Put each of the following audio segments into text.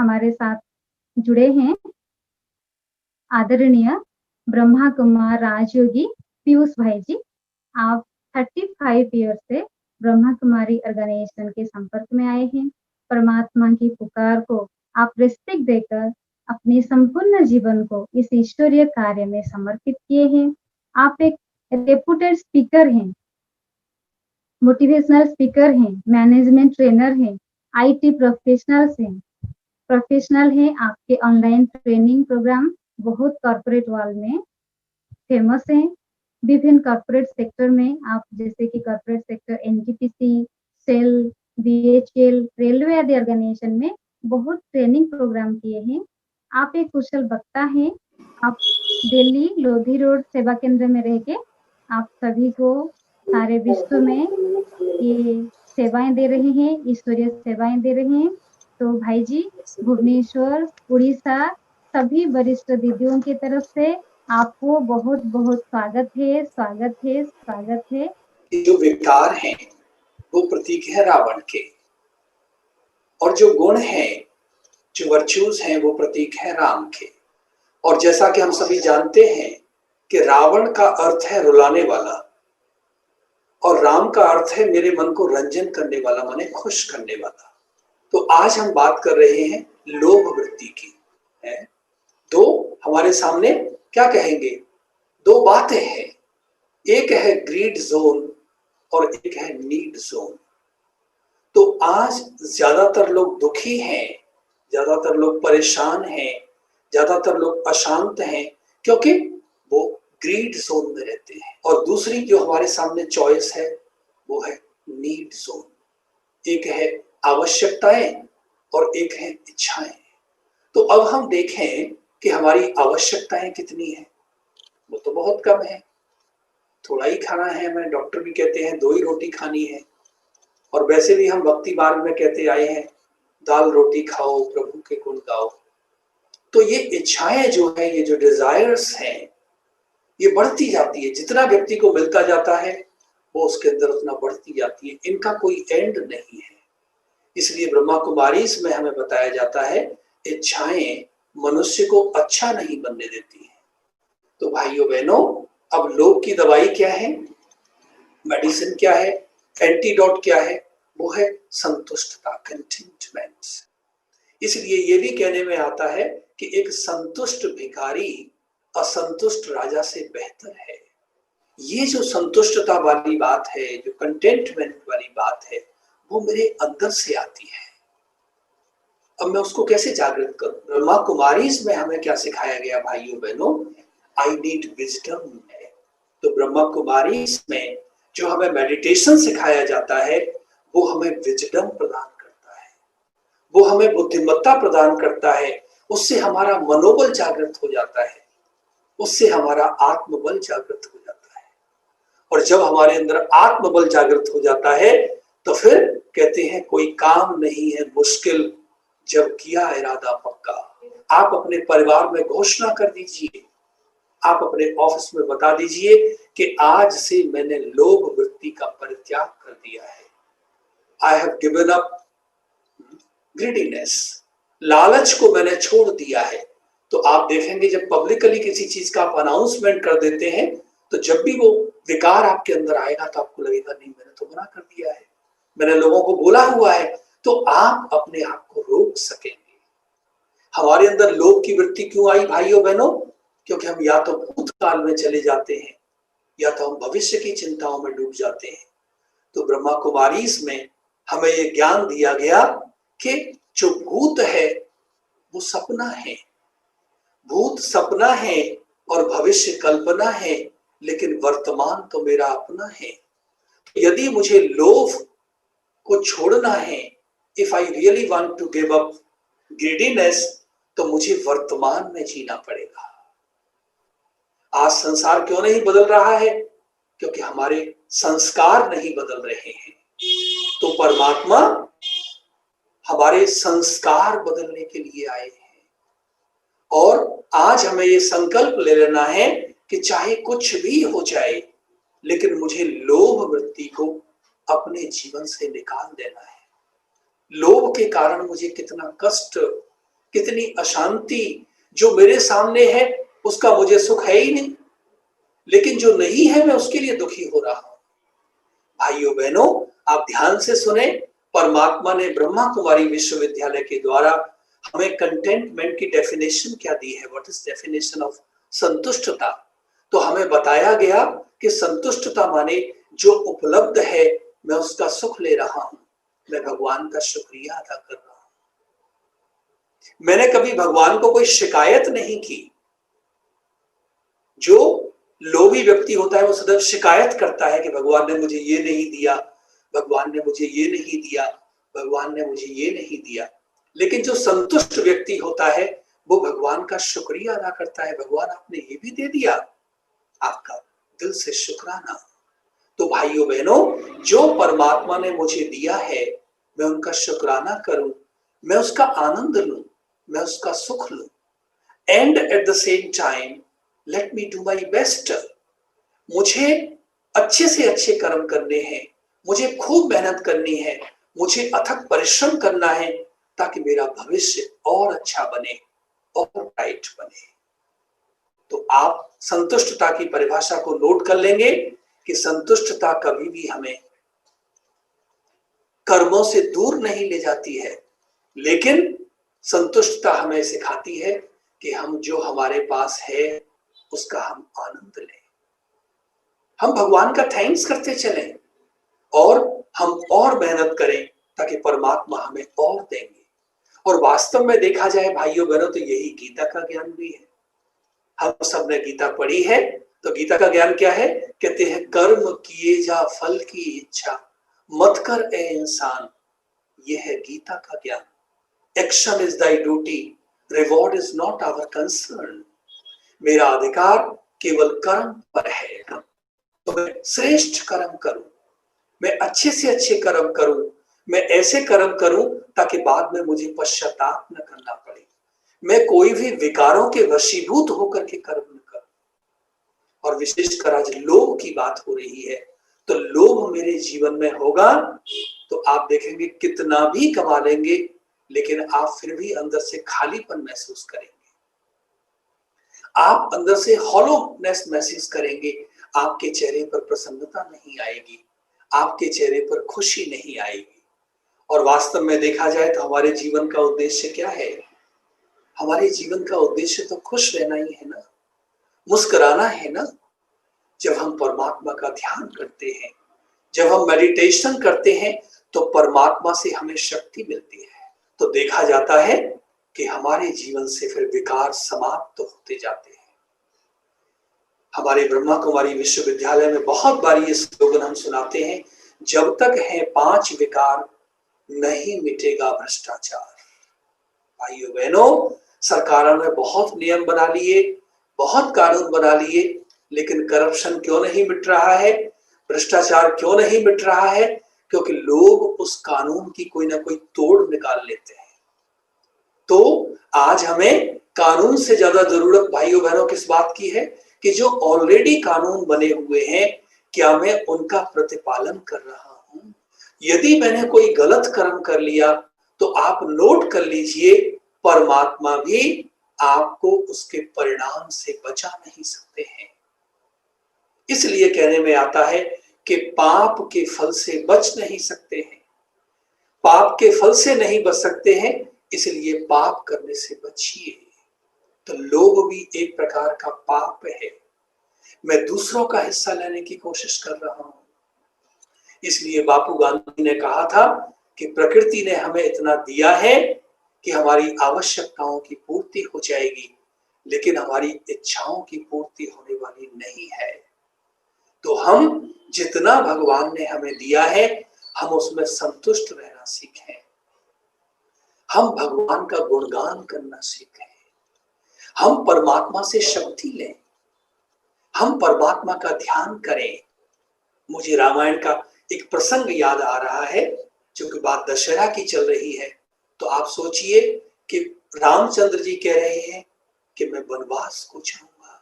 हमारे साथ जुड़े हैं आदरणीय ब्रह्मा कुमार राजयोगी पीयूष भाई जी। आप 35 ईयर से ब्रह्मा कुमारी ऑर्गेनाइजेशन के संपर्क में आए हैं। परमात्मा की पुकार को आप रिस्पेक्ट देकर अपने संपूर्ण जीवन को इस ईश्वरीय कार्य में समर्पित किए हैं। आप एक रेपुटेड स्पीकर हैं, मोटिवेशनल स्पीकर हैं, मैनेजमेंट ट्रेनर हैं, आईटी प्रोफेशनल हैं। आपके ऑनलाइन ट्रेनिंग प्रोग्राम बहुत कॉर्पोरेट वर्ल्ड में फेमस हैं। विभिन्न कॉर्पोरेट सेक्टर में आप जैसे कि corporate sector NTPC, SAIL, BHEL, railway आदि ऑर्गेनाइजेशन में बहुत ट्रेनिंग प्रोग्राम किए हैं। आप एक कुशल वक्ता हैं। आप दिल्ली लोधी रोड सेवा केंद्र में रह के आप सभी को सारे विश्व में ये सेवाएं दे रहे हैं, ईश्वरीय सेवाएं दे रहे हैं। तो भाई जी, भुवनेश्वर, उड़ीसा सभी वरिष्ठ दीदियों की तरफ से आपको बहुत बहुत स्वागत है, स्वागत है, स्वागत है। जो विकार हैं वो प्रतीक है रावण के, और जो गुण हैं, जो वर्च्यूज हैं, वो प्रतीक है राम के। और जैसा कि हम सभी जानते हैं कि रावण का अर्थ है रुलाने वाला और राम का अर्थ है मेरे मन को रंजन करने वाला, मने खुश करने वाला। तो आज हम बात कर रहे हैं लोभ वृत्ति की। है दो हमारे सामने क्या कहेंगे, दो बातें हैं। एक है ग्रीड जोन और एक है नीड जोन। तो आज ज्यादातर लोग दुखी हैं, ज्यादातर लोग परेशान हैं, ज्यादातर लोग अशांत हैं क्योंकि वो ग्रीड जोन में रहते हैं। और दूसरी जो हमारे सामने चॉइस है वो है नीड जोन। एक है आवश्यकताएं और एक है इच्छाएं। तो अब हम देखें कि हमारी आवश्यकताएं कितनी है। वो तो बहुत कम है, थोड़ा ही खाना है। हमें डॉक्टर भी कहते हैं 2 ही रोटी खानी है, और वैसे भी हम भक्ति मार्ग में कहते आए हैं दाल रोटी खाओ प्रभु के गुण गाओ। तो ये इच्छाएं जो है, ये जो डिजायर्स हैं, ये बढ़ती जाती है। जितना व्यक्ति को मिलता जाता है वो उसके अंदर उतना बढ़ती जाती है। इनका कोई एंड नहीं है। इसलिए ब्रह्मा कुमारी में हमें बताया जाता है इच्छाएं मनुष्य को अच्छा नहीं बनने देती है। तो भाइयों बहनों, अब लोभ की दवाई क्या है, मेडिसिन क्या है, एंटीडोट क्या है? वो है संतुष्टता, कंटेंटमेंट। इसलिए ये भी कहने में आता है कि एक संतुष्ट भिखारी असंतुष्ट राजा से बेहतर है। ये जो संतुष्टता वाली बात है, जो कंटेंटमेंट वाली बात है, वो मेरे अंदर से आती है। अब मैं उसको कैसे जागृत करूं? ब्रह्मा कुमारी में हमें क्या सिखाया गया भाइयों बहनों? आई नीड विजडम है। तो ब्रह्मा कुमारी में जो हमें मेडिटेशन सिखाया जाता है वो हमें विजडम प्रदान करता है, वो हमें बुद्धिमत्ता प्रदान करता है। उससे हमारा मनोबल जागृत हो जाता है, उससे हमारा आत्मबल जागृत हो जाता है। और जब हमारे अंदर आत्मबल जागृत हो जाता है तो फिर कहते हैं कोई काम नहीं है मुश्किल जब किया इरादा पक्का। आप अपने परिवार में घोषणा कर दीजिए, आप अपने ऑफिस में बता दीजिए कि आज से मैंने लोभ वृत्ति का परित्याग कर दिया है। I have given up greediness, लालच को मैंने छोड़ दिया है। तो आप देखेंगे जब पब्लिकली किसी चीज का आप अनाउंसमेंट कर देते हैं तो जब भी वो विकार आपके अंदर आएगा तो आपको लगेगा नहीं, मैंने तो मना कर दिया है, मैंने लोगों को बोला हुआ है। तो आप अपने आप को रोक सकेंगे। हमारे अंदर लोभ की वृत्ति क्यों आई भाइयों बहनों? क्योंकि हम या तो भूतकाल में चले जाते हैं या तो हम भविष्य की चिंताओं में डूब जाते हैं। तो ब्रह्मा कुमारी में हमें ये ज्ञान दिया गया कि जो भूत है वो सपना है, भूत सपना है और भविष्य कल्पना है, लेकिन वर्तमान तो मेरा अपना है। यदि मुझे लोभ को छोड़ना है, if I really want to give up greediness, तो मुझे वर्तमान में जीना पड़ेगा। आज संसार क्यों नहीं बदल रहा है? क्योंकि हमारे संस्कार नहीं बदल रहे हैं। तो परमात्मा हमारे संस्कार बदलने के लिए आए हैं। और आज हमें ये संकल्प ले लेना है कि चाहे कुछ भी हो जाए, लेकिन मुझे लोभ वृत्ति को अपने जीवन से निकाल देना है। लोभ के कारण मुझे कितना कष्ट कितनी अशांति, जो मेरे सामने है उसका मुझे सुख है ही नहीं, लेकिन जो नहीं है मैं उसके लिए दुखी हो रहा हूं। भाइयों बहनों, आप ध्यान से सुने, परमात्मा ने ब्रह्मा कुमारी विश्वविद्यालय के द्वारा हमें कंटेंटमेंट की डेफिनेशन क्या दी है। व्हाट इज डेफिनेशन ऑफ संतुष्टता? तो हमें बताया गया कि संतुष्टता माने जो उपलब्ध है मैं उसका सुख ले रहा हूं, मैं भगवान का शुक्रिया अदा कर रहा हूं। मैंने कभी भगवान को कोई शिकायत नहीं की। जो लोभी व्यक्ति होता है वो सदैव शिकायत करता है कि भगवान ने मुझे ये नहीं दिया, भगवान ने मुझे ये नहीं दिया, भगवान ने मुझे ये नहीं दिया। लेकिन जो संतुष्ट व्यक्ति होता है वो भगवान का शुक्रिया अदा करता है, भगवान आपने ये भी दे दिया, आपका दिल से शुक्राना। तो भाइयों बहनों, जो परमात्मा ने मुझे दिया है मैं उनका शुक्राना करूं, मैं उसका आनंद लूं, मैं उसका सुख लूं, and at the same time let me do my best. मुझे अच्छे से अच्छे कर्म करने हैं, मुझे खूब मेहनत करनी है, मुझे अथक परिश्रम करना है ताकि मेरा भविष्य और अच्छा बने और ब्राइट बने। तो आप संतुष्टता की परिभाषा को नोट कर लेंगे कि संतुष्टता कभी भी हमें कर्मों से दूर नहीं ले जाती है, लेकिन संतुष्टता हमें सिखाती है कि हम जो हमारे पास है उसका हम आनंद लें, हम भगवान का थैंक्स करते चलें और हम और मेहनत करें ताकि परमात्मा हमें और देंगे। और वास्तव में देखा जाए भाइयों बहनों तो यही गीता का ज्ञान भी है। हम सब ने गीता पढ़ी है, तो गीता का ज्ञान क्या है? कहते हैं कर्म किए जा फल की इच्छा, मत कर ए इंसान, ये है गीता का ज्ञान। Action is thy duty, reward is not our concern. मेरा अधिकार केवल कर्म पर है, तो मैं श्रेष्ठ कर्म करूं, मैं अच्छे से अच्छे कर्म करूं, मैं ऐसे कर्म करूं ताकि बाद में मुझे पश्चाताप न करना पड़े, मैं कोई भी विकारों के वशीभूत होकर के कर्म न करूं। और विशेषकर आज लोभ की बात हो रही है, तो लोभ मेरे जीवन में होगा तो आप देखेंगे कितना भी कमा लेंगे लेकिन आप फिर भी अंदर से खालीपन महसूस करेंगे, आप अंदर से हॉलोनेस महसूस करेंगे, आपके चेहरे पर प्रसन्नता नहीं आएगी, आपके चेहरे पर खुशी नहीं आएगी। और वास्तव में देखा जाए तो हमारे जीवन का उद्देश्य क्या है? हमारे जीवन का उद्देश्य तो खुश रहना ही है ना, मुस्कुराना है ना। जब हम परमात्मा का ध्यान करते हैं, जब हम मेडिटेशन करते हैं तो परमात्मा से हमें शक्ति मिलती है, तो देखा जाता है कि हमारे जीवन से फिर विकार समाप्त तो होते जाते हैं। हमारे ब्रह्मा कुमारी विश्वविद्यालय में बहुत बार ये स्लोगन हम सुनाते हैं, जब तक है 5 विकार नहीं मिटेगा भ्रष्टाचार। भाइयों बहनों, सरकारों ने बहुत नियम बना लिए, बहुत कानून बना लिए, लेकिन करप्शन क्यों नहीं मिट रहा है, भ्रष्टाचार क्यों नहीं मिट रहा है? क्योंकि लोग उस कानून की कोई ना कोई तोड़ निकाल लेते हैं। तो आज हमें कानून से ज्यादा जरूरत भाइयों बहनों किस बात की है कि जो ऑलरेडी कानून बने हुए हैं क्या मैं उनका प्रतिपालन कर रहा हूं? यदि मैंने कोई गलत कर्म कर लिया तो आप नोट कर लीजिए, परमात्मा भी आपको उसके परिणाम से बचा नहीं सकते हैं। इसलिए कहने में आता है कि पाप के फल से बच नहीं सकते हैं, पाप के फल से नहीं बच सकते हैं, इसलिए पाप करने से बचिए। तो लोभ भी एक प्रकार का पाप है, मैं दूसरों का हिस्सा लेने की कोशिश कर रहा हूं। इसलिए बापू गांधी ने कहा था कि प्रकृति ने हमें इतना दिया है कि हमारी आवश्यकताओं की पूर्ति हो जाएगी, लेकिन हमारी इच्छाओं की पूर्ति होने वाली नहीं है। तो हम जितना भगवान ने हमें दिया है हम उसमें संतुष्ट रहना सीखें, हम भगवान का गुणगान करना सीखें, हम परमात्मा से शक्ति लें, हम परमात्मा का ध्यान करें। मुझे रामायण का एक प्रसंग याद आ रहा है, जो कि बात दशहरा की चल रही है। तो आप सोचिए कि रामचंद्र जी कह रहे हैं कि मैं वनवास को जाऊंगा,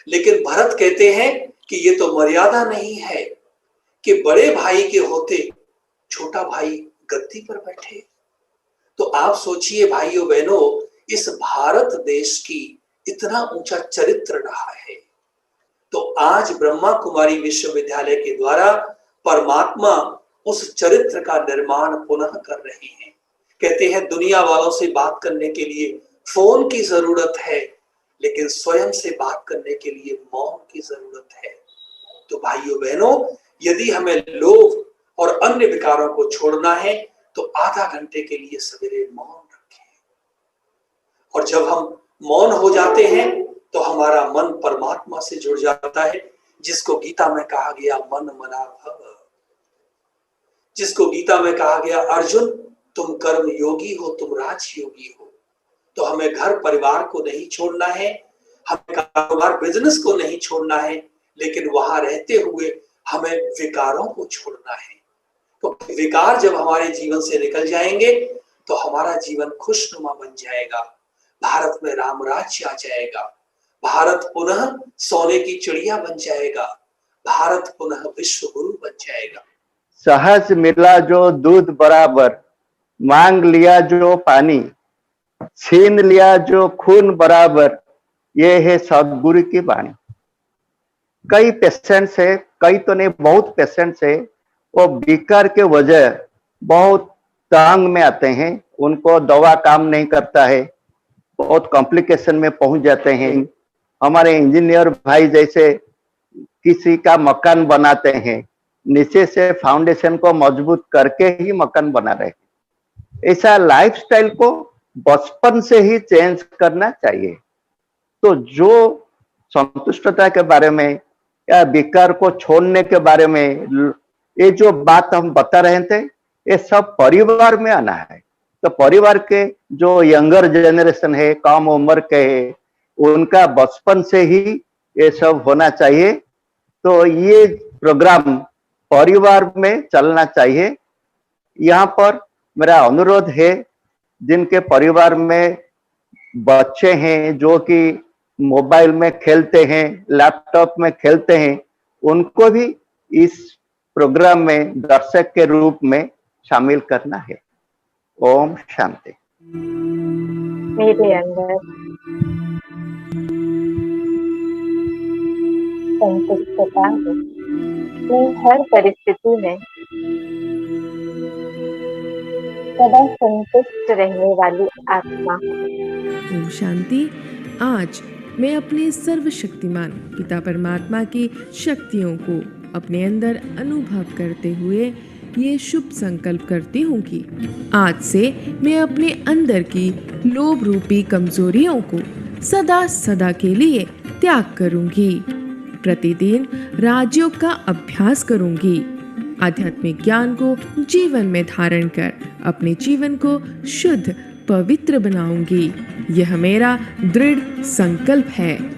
लेकिन भरत कहते हैं कि ये तो मर्यादा नहीं है कि बड़े भाई के होते छोटा भाई गद्दी पर बैठे। तो आप सोचिए भाइयों बहनों, इस भारत देश की इतना ऊंचा चरित्र रहा है, तो आज ब्रह्मा कुमारी विश्वविद्यालय के द्वारा परमात्मा उस चरित्र का निर्माण पुनः कर रहे हैं। कहते हैं दुनिया वालों से बात करने के लिए फोन की जरूरत है, लेकिन स्वयं से बात करने के लिए मौन की जरूरत है। तो भाइयों बहनों, यदि हमें लोभ और अन्य विकारों को छोड़ना है तो आधा घंटे के लिए सवेरे मौन रखें। और जब हम मौन हो जाते हैं तो हमारा मन परमात्मा से जुड़ जाता है, जिसको गीता में कहा गया मन मना भव, जिसको गीता में कहा गया अर्जुन तुम कर्म योगी हो, तुम राज योगी हो। तो हमें घर परिवार को नहीं छोड़ना है, हमें कारोबार बिजनेस को नहीं छोड़ना है, लेकिन वहां रहते हुए हमें विकारों को छोड़ना है। क्योंकि विकार जब हमारे जीवन से निकल जाएंगे तो हमारा जीवन खुशनुमा बन जाएगा, भारत में राम राज्य आ जाएगा, भारत पुनः सोने की चिड़िया बन जाएगा, भारत पुनः विश्व गुरु बन जाएगा। सहज मिला जो दूध बराबर, मांग लिया जो पानी, छीन लिया जो खून बराबर, ये है सदगुरु की वाणी। कई पेशेंट्स है, कई तो नहीं बहुत पेशेंट्स है, वो विकार के वजह बहुत तंग में आते हैं, उनको दवा काम नहीं करता है, बहुत कॉम्प्लिकेशन में पहुंच जाते हैं। हमारे इंजीनियर भाई जैसे किसी का मकान बनाते हैं, नीचे से फाउंडेशन को मजबूत करके ही मकान बना रहे हैं। ऐसा लाइफस्टाइल को बचपन से ही चेंज करना चाहिए। तो जो संतुष्टता के बारे में या विकार को छोड़ने के बारे में ये जो बात हम बता रहे थे, ये सब परिवार में आना है। तो परिवार के जो यंगर जनरेशन है, कम उम्र के है, उनका बचपन से ही ये सब होना चाहिए। तो ये प्रोग्राम परिवार में चलना चाहिए। यहाँ पर मेरा अनुरोध है, जिनके परिवार में बच्चे हैं जो कि मोबाइल में खेलते हैं, लैपटॉप में खेलते हैं, उनको भी इस प्रोग्राम में दर्शक के रूप में शामिल करना है। ओम शांति। मेरे अंदर संतुष्टता है। मैं हर परिस्थिति में सदा संतुष्ट रहने वाली आत्मा हूँ। ओम शांति। आज मैं अपने सर्वशक्तिमान पिता परमात्मा की शक्तियों को अपने अंदर अनुभव करते हुए ये शुभ संकल्प करती हूँ कि आज से मैं अपने अंदर की लोभ रूपी कमजोरियों को सदा सदा के लिए त्याग करूँगी। प्रतिदिन राजयोग का अभ्यास करूँगी। आध्यात्मिक ज्ञान को जीवन में धारण कर अपने जीवन को शुद्ध पवित्र बनाऊंगी। यह मेरा दृढ़ संकल्प है।